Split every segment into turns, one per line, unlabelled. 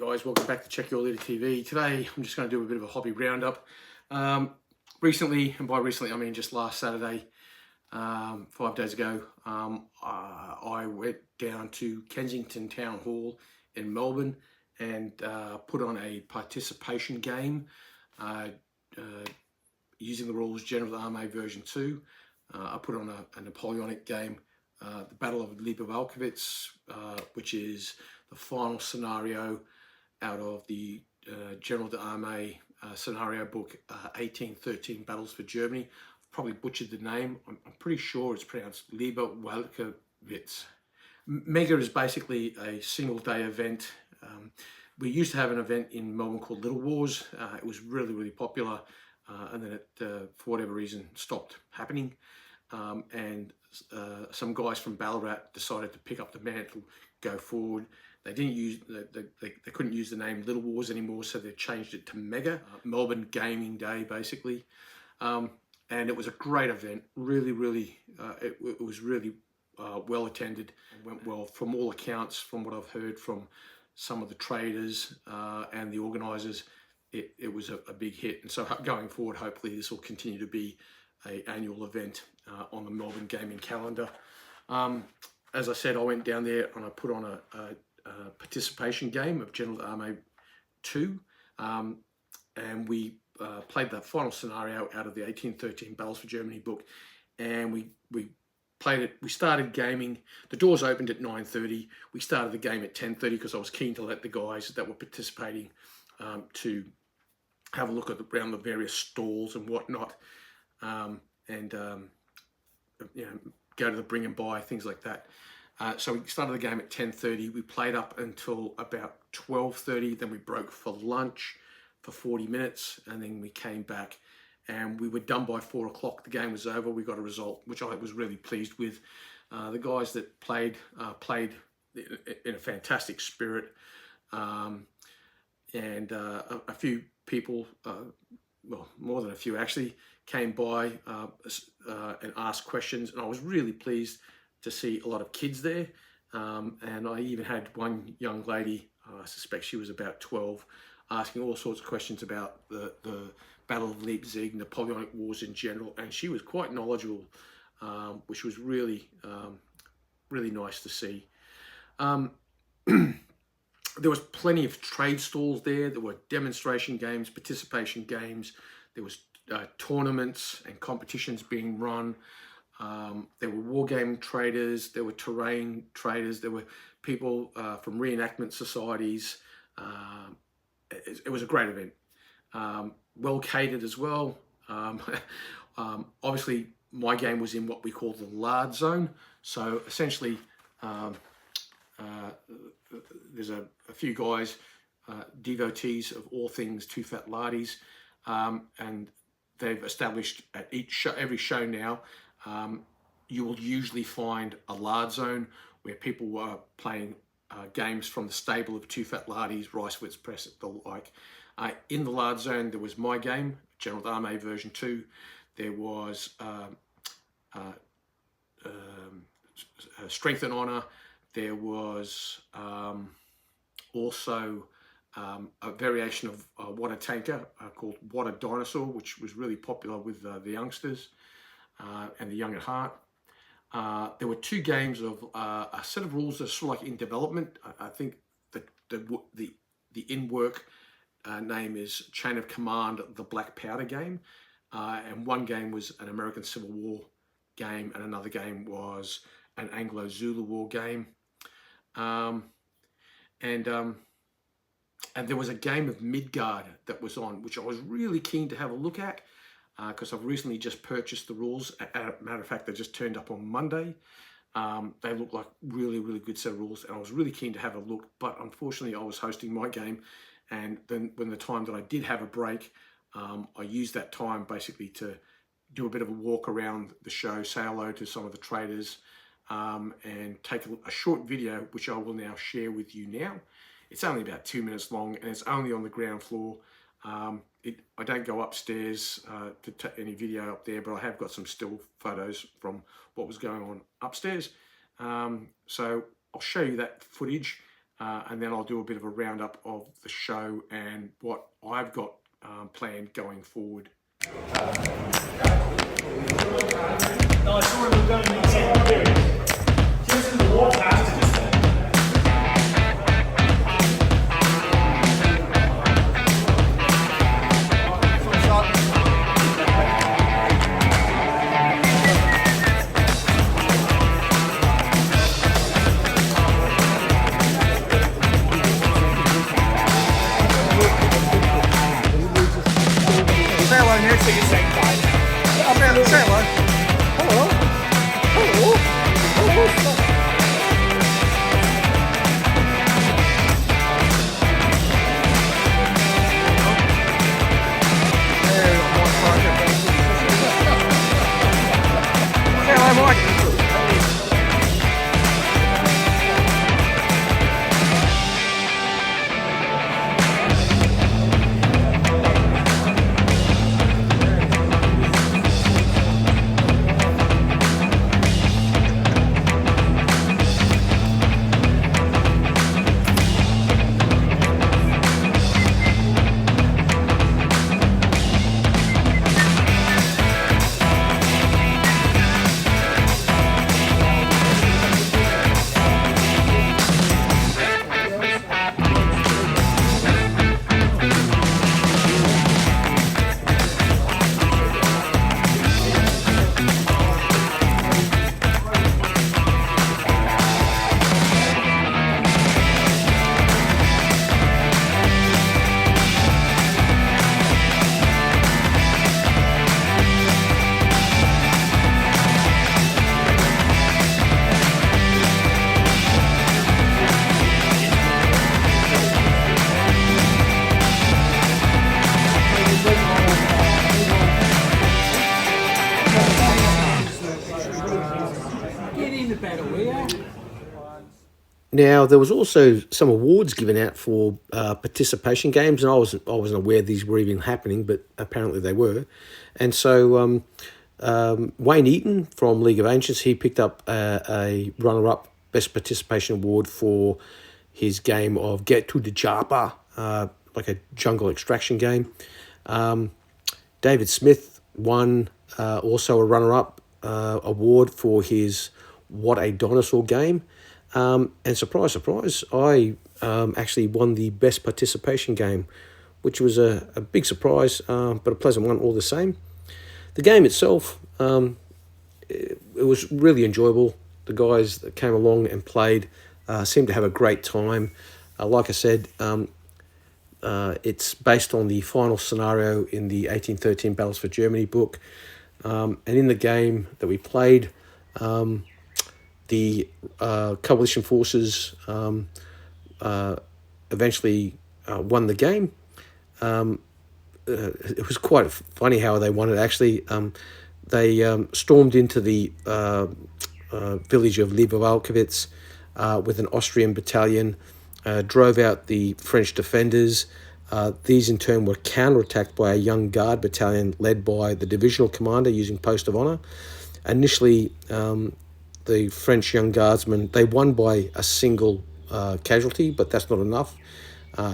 guys, welcome back to Check Your Leader TV. Today I'm just going to do a bit of a hobby roundup. Recently, and by recently I mean just last Saturday, 5 days ago, I went down to Kensington Town Hall in Melbourne and put on a participation game using the rules General Armee version 2. I put on a Napoleonic game, the Battle of Lipovalkovitz, which is the final scenario out of the General d'Armée scenario book, 1813 Battles for Germany. I've probably butchered the name. I'm pretty sure it's pronounced Lipovalkovitz. Mega is basically a single day event. We used to have an event in Melbourne called Little Wars. It was really popular, and then it, for whatever reason, stopped happening. And some guys from Ballarat decided to pick up the mantle, go forward. They didn't use they couldn't use the name Little Wars anymore, so they changed it to Mega, Melbourne Gaming Day, basically. And it was a great event. It was really well attended and went well from all accounts. From what I've heard from some of the traders and the organisers, it was a big hit. And so going forward, hopefully this will continue to be an annual event on the Melbourne gaming calendar. As I said, I went down there and I put on a participation game of General Armee 2, and we played the final scenario out of the 1813 Battles for Germany book, and we played it. We started gaming. The doors opened at 9:30. We started the game at 10:30 because I was keen to let the guys that were participating to have a look around the various stalls and whatnot, and you know, go to the bring and buy, things like that. So we started the game at 10:30. We played up until about 12:30. Then we broke for lunch for 40 minutes, and then we came back, and we were done by 4 o'clock. The game was over. We got a result, which I was really pleased with. The guys that played in a fantastic spirit, and a few people, well, more than a few actually, came by and asked questions, and I was really pleased to see a lot of kids there, and I even had one young lady, I suspect she was about 12, asking all sorts of questions about the Battle of Leipzig, Napoleonic Wars in general, and she was quite knowledgeable, which was really nice to see. There was plenty of trade stalls there. There were demonstration games, participation games. There was tournaments and competitions being run. There were wargame traders, there were terrain traders, there were people from reenactment societies. It was a great event. Well catered as well. Obviously, my game was in what we call the lard zone. So essentially, there's a few guys, devotees of all things Too Fat Lardies, and they've established at every show now, you will usually find a lard zone where people were playing games from the stable of Too Fat Lardies, Ricewitz Press, the like. In the lard zone, there was my game, General Armee version 2. There was Strength and Honor. There was also a variation of What a Tanker called What a Dinosaur, which was really popular with the youngsters and the young at heart. There were 2 games of a set of rules that are sort of like in development. I think the in-work name is Chain of Command, the Black Powder game, and one game was an American Civil War game, and another game was an Anglo-Zulu War game. And there was a game of Midgard that was on, which I was really keen to have a look at, because I've recently just purchased the rules. As a matter of fact, they just turned up on Monday. They look like really good set of rules, and I was really keen to have a look, but unfortunately I was hosting my game, and then when the time that I did have a break, I used that time basically to do a bit of a walk around the show, say hello to some of the traders, and take a short video, which I will now share with you now. It's only about 2 minutes long, and it's only on the ground floor. I don't go upstairs to take any video up there, but I have got some still photos from what was going on upstairs. So I'll show you that footage, and then I'll do a bit of a roundup of the show and what I've got planned going forward.
Say hello, Nick. Say hello. Hello. Hello. Hello. Say hello, Mike.
Now, there was also some awards given out for participation games, and I wasn't aware these were even happening, but apparently they were. And so Wayne Eaton from League of Ancients, he picked up a runner-up Best Participation Award for his game of Get to the Japa, like a jungle extraction game. David Smith won also a runner-up award for his What a Dinosaur game. And surprise, surprise, I actually won the Best Participation game, which was a big surprise, but a pleasant one all the same. The game itself, it was really enjoyable. The guys that came along and played seemed to have a great time. Like I said, it's based on the final scenario in the 1813 Battles for Germany book. And in the game that we played, the coalition forces eventually won the game. It was quite funny how they won it, actually. They stormed into the village of Liebewalkowitz with an Austrian battalion, drove out the French defenders. These in turn were counterattacked by a young guard battalion led by the divisional commander using post of honour. Initially, the French young guardsmen, they won by a single casualty, but that's not enough.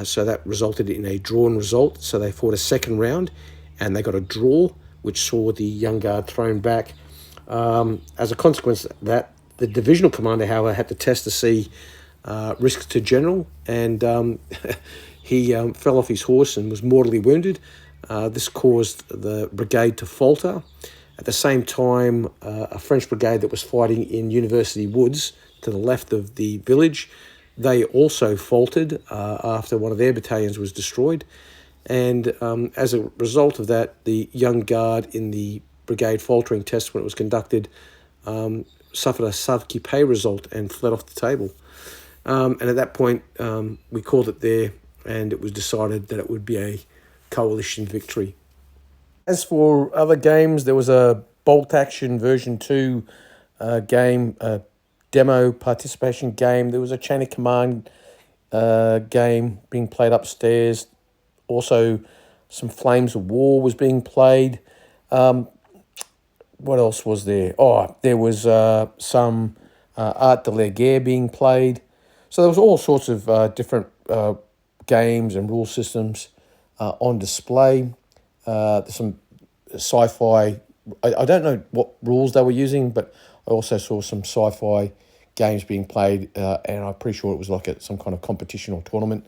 So that resulted in a drawn result. So they fought a second round and they got a draw, which saw the young guard thrown back. As a consequence of that, the divisional commander, however, had to test to see risks to general, and he fell off his horse and was mortally wounded. This caused the brigade to falter. At the same time, a French brigade that was fighting in University Woods to the left of the village, they also faltered after one of their battalions was destroyed. And as a result of that, the young guard in the brigade faltering test, when it was conducted, suffered a sauve-qui-paix result and fled off the table. And at that point, we called it there, and it was decided that it would be a coalition victory. As for other games, there was a Bolt Action version 2 game, a demo participation game. There was a Chain of Command game being played upstairs. Also, some Flames of War was being played. What else was there? Oh, there was some Art de la Guerre being played. So there was all sorts of different games and rule systems on display. There's some sci-fi. I don't know what rules they were using, but I also saw some sci-fi games being played, and I'm pretty sure it was like some kind of competition or tournament.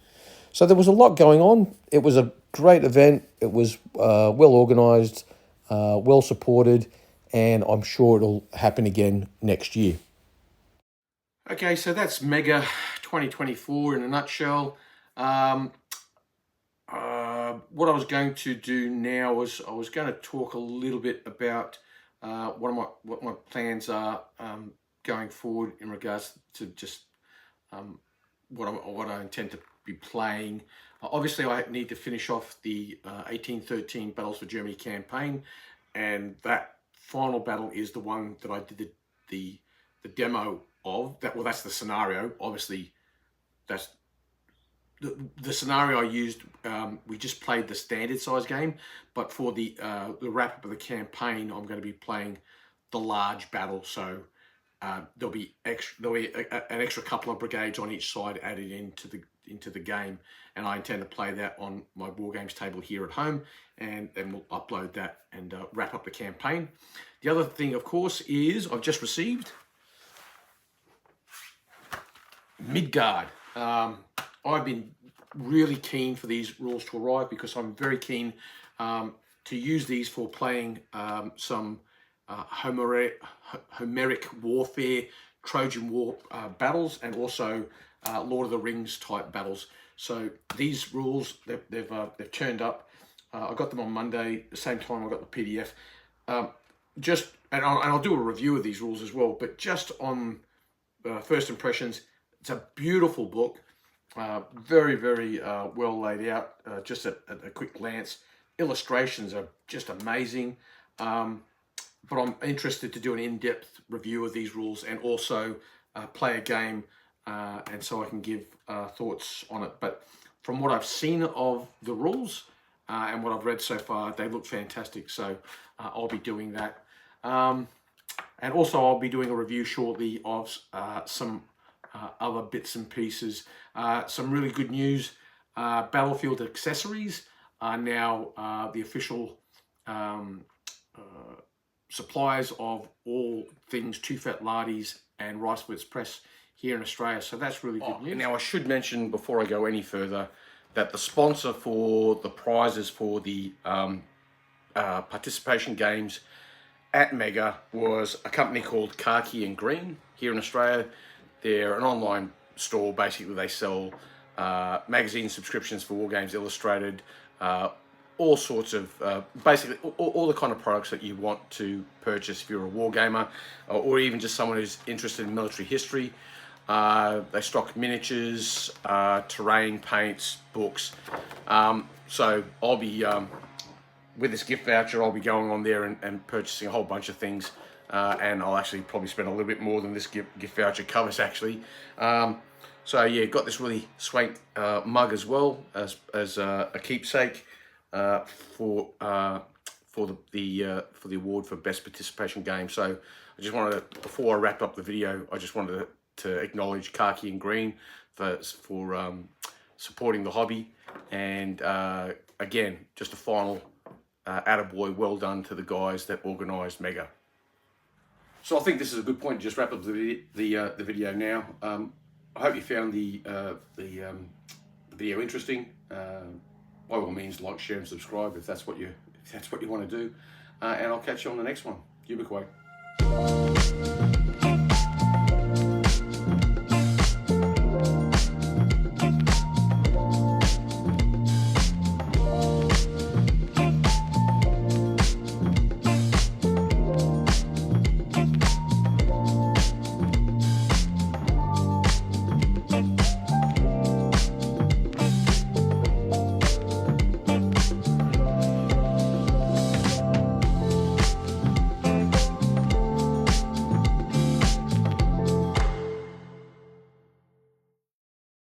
So there was a lot going on. It was a great event. It was well organised, well supported, and I'm sure it'll happen again next year.
Okay, so that's Mega 2024 in a nutshell. What I was going to do now was I was going to talk a little bit about what my plans are going forward in regards to just what I intend to be playing. Obviously, I need to finish off the 1813 Battles for Germany campaign, and that final battle is the one that I did the demo of. That's the scenario. Obviously, that's the scenario I used. We just played the standard size game, but for the wrap up of the campaign, I'm going to be playing the large battle. So there'll be an extra couple of brigades on each side added into the game, and I intend to play that on my War Games table here at home, and then we'll upload that and wrap up the campaign. The other thing, of course, is I've just received Midgard. I've been really keen for these rules to arrive because I'm very keen to use these for playing some Homeric warfare, Trojan War battles, and also Lord of the Rings type battles. So these rules, they've turned up. I got them on Monday, the same time I got the PDF. And I'll do a review of these rules as well. But just on first impressions, it's a beautiful book. Very, very well laid out, just at a quick glance. Illustrations are just amazing. But I'm interested to do an in-depth review of these rules and also play a game, and so I can give thoughts on it. But from what I've seen of the rules and what I've read so far, they look fantastic. So I'll be doing that. And also I'll be doing a review shortly of some other bits and pieces. Some really good news. Battlefield accessories are now the official suppliers of all things Too Fat Lardies and Rice Press here in Australia. So that's really good news. Now I should mention before I go any further that the sponsor for the prizes for the participation games at Mega was a company called Khaki and Green here in Australia. They're an online store. Basically, they sell magazine subscriptions for War Games Illustrated, all sorts of, basically all the kind of products that you want to purchase if you're a war gamer, or even just someone who's interested in military history. They stock miniatures, terrain, paints, books. So I'll be, with this gift voucher, I'll be going on there and purchasing a whole bunch of things. And I'll actually probably spend a little bit more than this gift voucher covers actually. So yeah, got this really swank mug as well as a keepsake for the award for best participation game. So I just wanted to, before I wrap up the video, I just wanted to acknowledge Khaki and Green for supporting the hobby, and again, just a final attaboy, well done to the guys that organised Mega. So I think this is a good point to just wrap up the video now. I hope you found the video interesting. By all means, like, share, and subscribe if that's what you want to do. And I'll catch you on the next one. You be quiet.